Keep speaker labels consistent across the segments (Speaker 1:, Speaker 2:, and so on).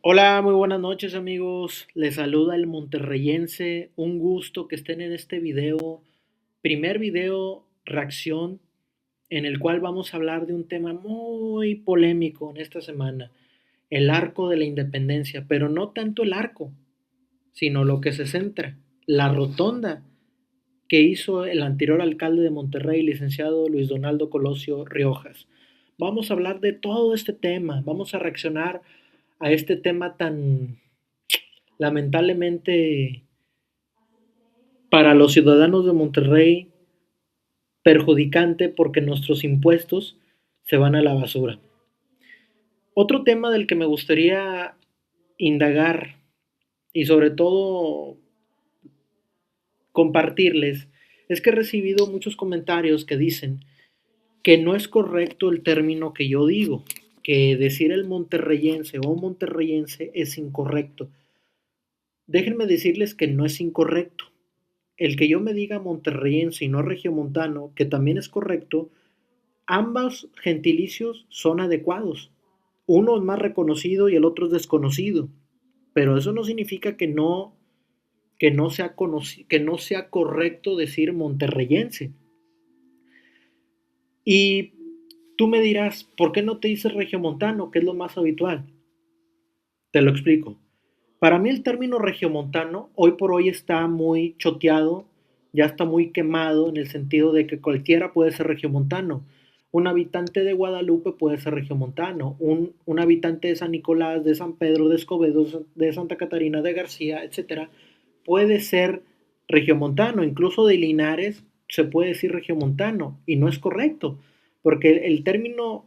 Speaker 1: Hola, muy buenas noches amigos. Les saluda el monterreyense. Un gusto que estén en este video, primer video reacción en el cual vamos a hablar de un tema muy polémico en esta semana, el arco de la independencia, pero no tanto el arco, sino lo que se centra, la rotonda que hizo el anterior alcalde de Monterrey, licenciado Luis Donaldo Colosio Riojas. Vamos a hablar de todo este tema, vamos a reaccionar a este tema tan lamentablemente para los ciudadanos de Monterrey perjudicante porque nuestros impuestos se van a la basura. Otro tema del que me gustaría indagar y sobre todo compartirles es que he recibido muchos comentarios que dicen que no es correcto el término que yo digo, que decir el monterreyense o monterreyense es incorrecto. Déjenme decirles que no es incorrecto. El que yo me diga monterreyense y no regiomontano, que también es correcto, ambos gentilicios son adecuados. Uno es más reconocido y el otro es desconocido, pero eso no significa que no sea correcto decir monterreyense. Y tú me dirás, ¿por qué no te dices regiomontano, que es lo más habitual? Te lo explico. Para mí el término regiomontano hoy por hoy está muy choteado, ya está muy quemado en el sentido de que cualquiera puede ser regiomontano. Un habitante de Guadalupe puede ser regiomontano, un habitante de San Nicolás, de San Pedro, de Escobedo, de Santa Catarina, de García, etcétera, puede ser regiomontano, incluso de Linares se puede decir regiomontano y no es correcto, porque el término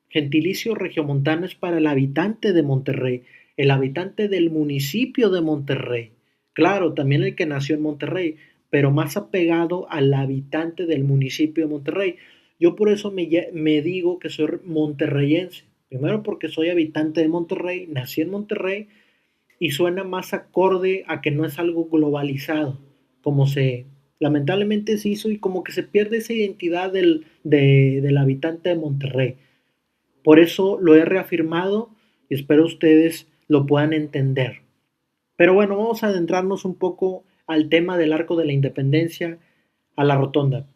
Speaker 1: gentilicio regiomontano es para el habitante de Monterrey, el habitante del municipio de Monterrey. Claro, también el que nació en Monterrey, pero más apegado al habitante del municipio de Monterrey. Yo por eso me digo que soy monterreyense. Primero porque soy habitante de Monterrey, nací en Monterrey y suena más acorde a que no es algo globalizado, como se lamentablemente se hizo y como que se pierde esa identidad del habitante de Monterrey. Por eso lo he reafirmado y espero ustedes lo puedan entender. Pero bueno, vamos a adentrarnos un poco al tema del Arco de la Independencia, a la rotonda.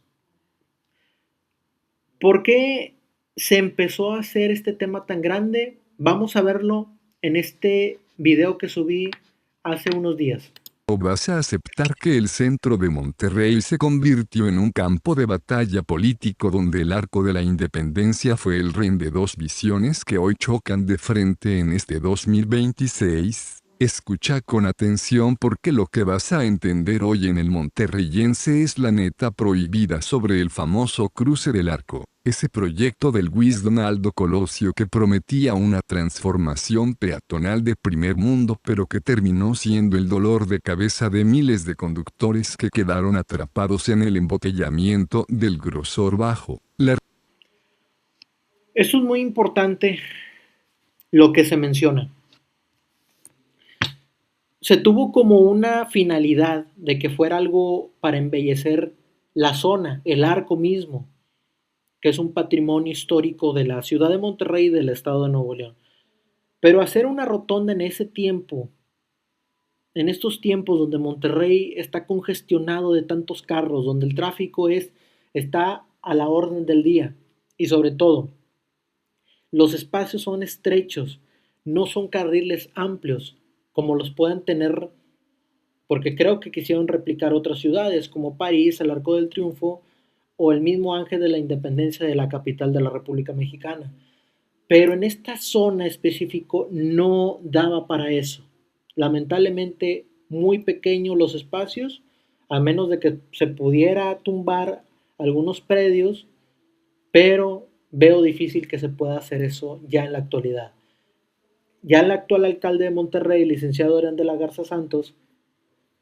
Speaker 1: ¿Por qué se empezó a hacer este tema tan grande? Vamos a verlo en este video que subí hace unos días.
Speaker 2: ¿O vas a aceptar que el centro de Monterrey se convirtió en un campo de batalla político donde el arco de la independencia fue el rehén de dos visiones que hoy chocan de frente en este 2026? Escucha con atención porque lo que vas a entender hoy en el monterreyense es la neta prohibida sobre el famoso cruce del arco. Ese proyecto del Luis Donaldo Colosio que prometía una transformación peatonal de primer mundo pero que terminó siendo el dolor de cabeza de miles de conductores que quedaron atrapados en el embotellamiento del grosor bajo.
Speaker 1: Eso es muy importante lo que se menciona. Se tuvo como una finalidad de que fuera algo para embellecer la zona, el arco mismo, que es un patrimonio histórico de la ciudad de Monterrey y del estado de Nuevo León. Pero hacer una rotonda en ese tiempo, en estos tiempos donde Monterrey está congestionado de tantos carros, donde el tráfico está a la orden del día y sobre todo los espacios son estrechos, no son carriles amplios como los puedan tener, porque creo que quisieron replicar otras ciudades como París, el Arco del Triunfo o el mismo Ángel de la Independencia de la capital de la República Mexicana. Pero en esta zona específico no daba para eso. Lamentablemente muy pequeños los espacios, a menos de que se pudiera tumbar algunos predios, pero veo difícil que se pueda hacer eso ya en la actualidad. Ya el actual alcalde de Monterrey, licenciado Adrián de la Garza Santos,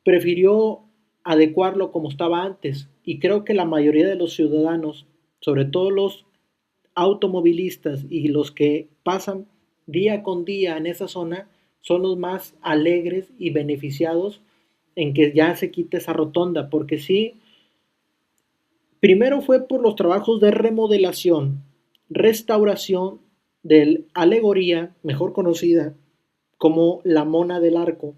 Speaker 1: prefirió adecuarlo como estaba antes y creo que la mayoría de los ciudadanos, sobre todo los automovilistas y los que pasan día con día en esa zona, son los más alegres y beneficiados en que ya se quite esa rotonda, porque sí, primero fue por los trabajos de remodelación, restauración del Alegoría, mejor conocida como la mona del arco,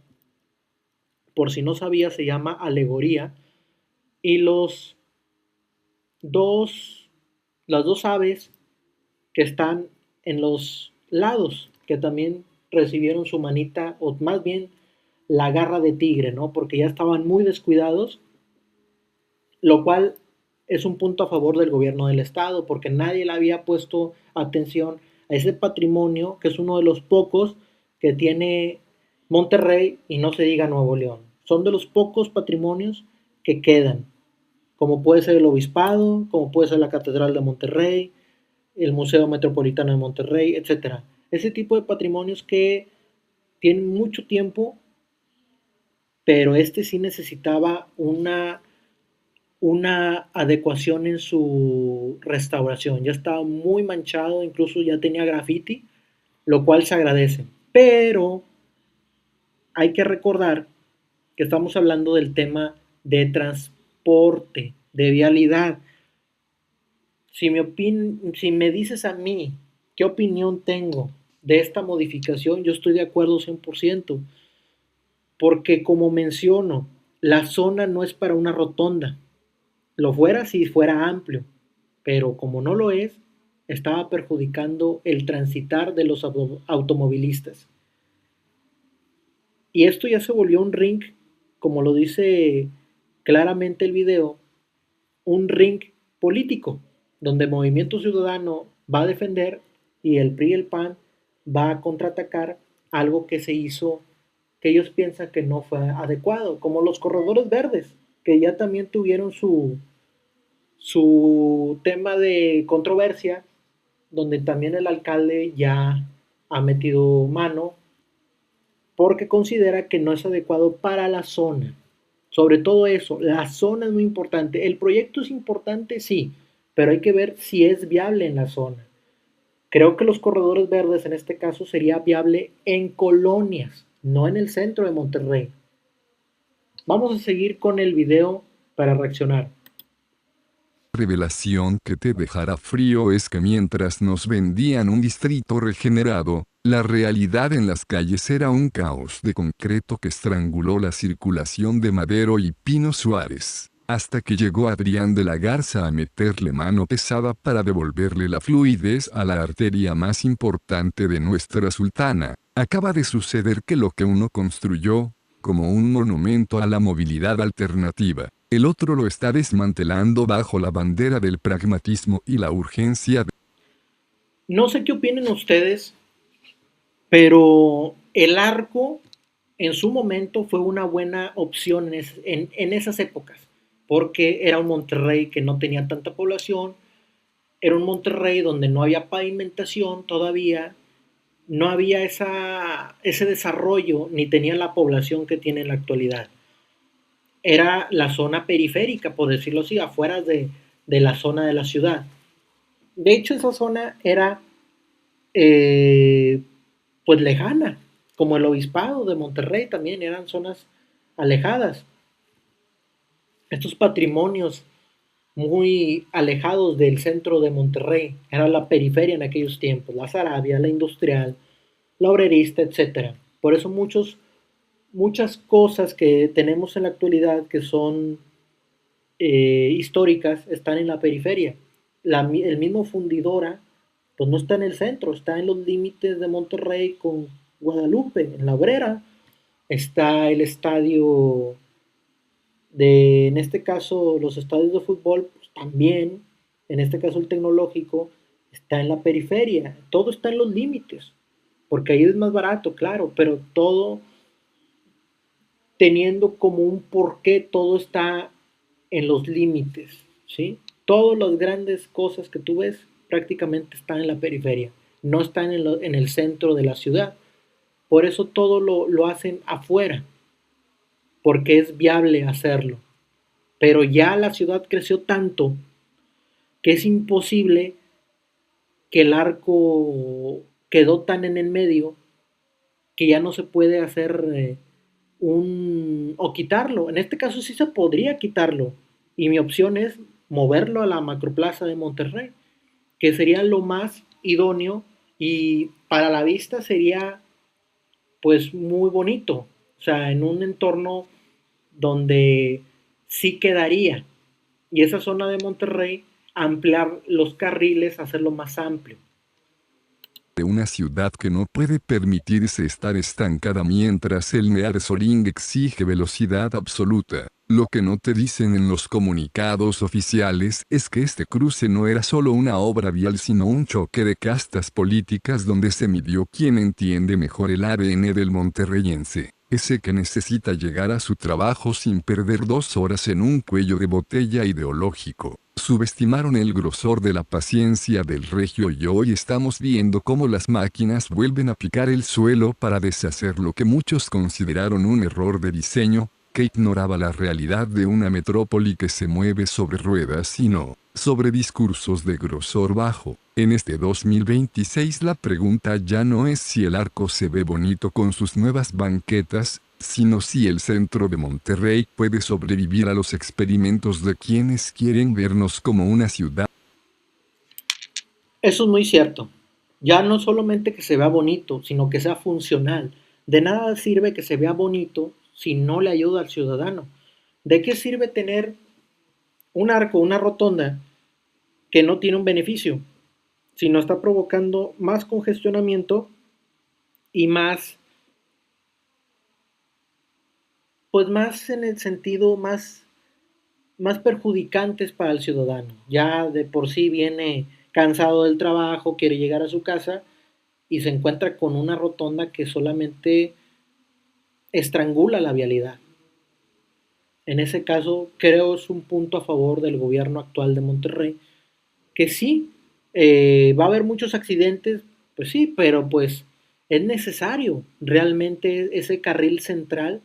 Speaker 1: por si no sabía, se llama alegoría, y dos, las dos aves que están en los lados, que también recibieron su manita, o más bien la garra de tigre, ¿no? Porque ya estaban muy descuidados, lo cual es un punto a favor del gobierno del estado, porque nadie le había puesto atención a ese patrimonio, que es uno de los pocos que tiene Monterrey y no se diga Nuevo León. Son de los pocos patrimonios que quedan, como puede ser el Obispado, como puede ser la Catedral de Monterrey, el Museo Metropolitano de Monterrey, etcétera. Ese tipo de patrimonios que tienen mucho tiempo, pero este sí necesitaba una adecuación en su restauración. Ya estaba muy manchado, incluso ya tenía graffiti, lo cual se agradece. Pero hay que recordar que estamos hablando del tema de transporte, de vialidad. Si me dices a mí qué opinión tengo de esta modificación, yo estoy de acuerdo 100%, porque como menciono, la zona no es para una rotonda. Lo fuera si fuera amplio, pero como no lo es, estaba perjudicando el transitar de los automovilistas. Y esto ya se volvió un ring, como lo dice claramente el video, un ring político, donde Movimiento Ciudadano va a defender y el PRI y el PAN va a contraatacar algo que se hizo, que ellos piensan que no fue adecuado, como los corredores verdes, que ya también tuvieron su tema de controversia, donde también el alcalde ya ha metido mano porque considera que no es adecuado para la zona. Sobre todo eso, la zona es muy importante. El proyecto es importante, sí, pero hay que ver si es viable en la zona. Creo que los corredores verdes en este caso sería viable en colonias, no en el centro de Monterrey. Vamos a seguir con el video para reaccionar.
Speaker 2: Revelación que te dejará frío es que mientras nos vendían un distrito regenerado, la realidad en las calles era un caos de concreto que estranguló la circulación de Madero y Pino Suárez, hasta que llegó Adrián de la Garza a meterle mano pesada para devolverle la fluidez a la arteria más importante de nuestra sultana. Acaba de suceder que lo que uno construyó, como un monumento a la movilidad alternativa, el otro lo está desmantelando bajo la bandera del pragmatismo y la urgencia de...
Speaker 1: No sé qué opinen ustedes, pero el arco en su momento fue una buena opción en esas épocas, porque era un Monterrey que no tenía tanta población, era un Monterrey donde no había pavimentación todavía, no había ese desarrollo, ni tenía la población que tiene en la actualidad. Era la zona periférica, por decirlo así, afuera de la zona de la ciudad. De hecho, esa zona era eh, pues lejana, como el obispado de Monterrey también eran zonas alejadas. Estos patrimonios muy alejados del centro de Monterrey, era la periferia en aquellos tiempos, la Sarabia, la Industrial, la Obrerista, etcétera. Por eso muchas cosas que tenemos en la actualidad que son históricas están en la periferia. El mismo Fundidora, pues no está en el centro, está en los límites de Monterrey con Guadalupe, en la Obrera. Está el estadio en este caso, los estadios de fútbol, pues también, en este caso el tecnológico, está en la periferia. Todo está en los límites, porque ahí es más barato, claro, pero todo teniendo como un porqué, todo está en los límites, ¿sí? Todas las grandes cosas que tú ves prácticamente están en la periferia, no están en el centro de la ciudad. Por eso todo lo hacen afuera, porque es viable hacerlo. Pero ya la ciudad creció tanto que es imposible que el arco quedó tan en el medio que ya no se puede hacer o quitarlo. En este caso sí se podría quitarlo. Y mi opción es moverlo a la macroplaza de Monterrey, que sería lo más idóneo y para la vista sería pues muy bonito, o sea, en un entorno donde sí quedaría. Y esa zona de Monterrey, ampliar los carriles, hacerlo más amplio.
Speaker 2: De una ciudad que no puede permitirse estar estancada mientras el nearshoring exige velocidad absoluta. Lo que no te dicen en los comunicados oficiales es que este cruce no era solo una obra vial sino un choque de castas políticas donde se midió quién entiende mejor el ADN del monterreyense, ese que necesita llegar a su trabajo sin perder 2 horas en un cuello de botella ideológico. Subestimaron el grosor de la paciencia del regio y hoy estamos viendo cómo las máquinas vuelven a picar el suelo para deshacer lo que muchos consideraron un error de diseño, que ignoraba la realidad de una metrópoli que se mueve sobre ruedas y no sobre discursos de grosor bajo. En este 2026 la pregunta ya no es si el arco se ve bonito con sus nuevas banquetas, sino si el centro de Monterrey puede sobrevivir a los experimentos de quienes quieren vernos como una ciudad.
Speaker 1: Eso es muy cierto. Ya no solamente que se vea bonito, sino que sea funcional. De nada sirve que se vea bonito si no le ayuda al ciudadano. ¿De qué sirve tener un arco, una rotonda que no tiene un beneficio, sino está provocando más congestionamiento y más, pues más en el sentido más perjudicantes para el ciudadano? Ya de por sí viene cansado del trabajo, quiere llegar a su casa y se encuentra con una rotonda que solamente estrangula la vialidad. En ese caso, creo es un punto a favor del gobierno actual de Monterrey, que sí, va a haber muchos accidentes, pues sí, pero pues es necesario realmente ese carril central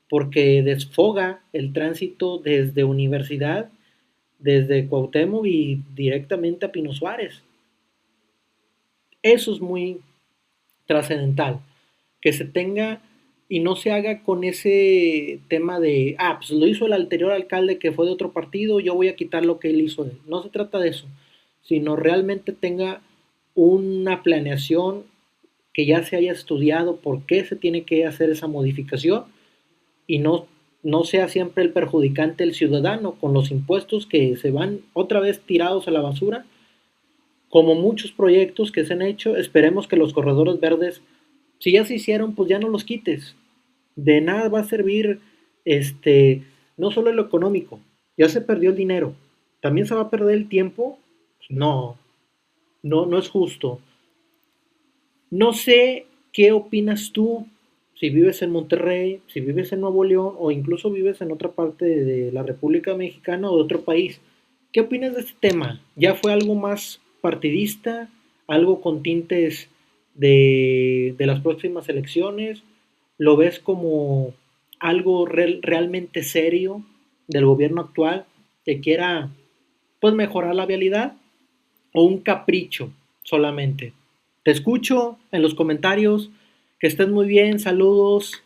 Speaker 1: porque desfoga el tránsito desde Universidad, desde Cuauhtémoc y directamente a Pino Suárez. Eso es muy trascendental, que se tenga y no se haga con ese tema de, pues lo hizo el anterior alcalde que fue de otro partido, yo voy a quitar lo que él hizo. No se trata de eso, sino realmente tenga una planeación que ya se haya estudiado por qué se tiene que hacer esa modificación y no sea siempre el perjudicante el ciudadano con los impuestos que se van otra vez tirados a la basura, como muchos proyectos que se han hecho. Esperemos que los corredores verdes, si ya se hicieron, pues ya no los quites. De nada va a servir, no solo lo económico, ya se perdió el dinero, también se va a perder el tiempo. No, no es justo. No sé qué opinas tú, si vives en Monterrey, si vives en Nuevo León o incluso vives en otra parte de la República Mexicana o de otro país. ¿Qué opinas de este tema? ¿Ya fue algo más partidista, algo con tintes de las próximas elecciones? ¿Lo ves como algo realmente serio del gobierno actual que quiera pues mejorar la vialidad o un capricho solamente? Te escucho en los comentarios. Que estés muy bien. Saludos.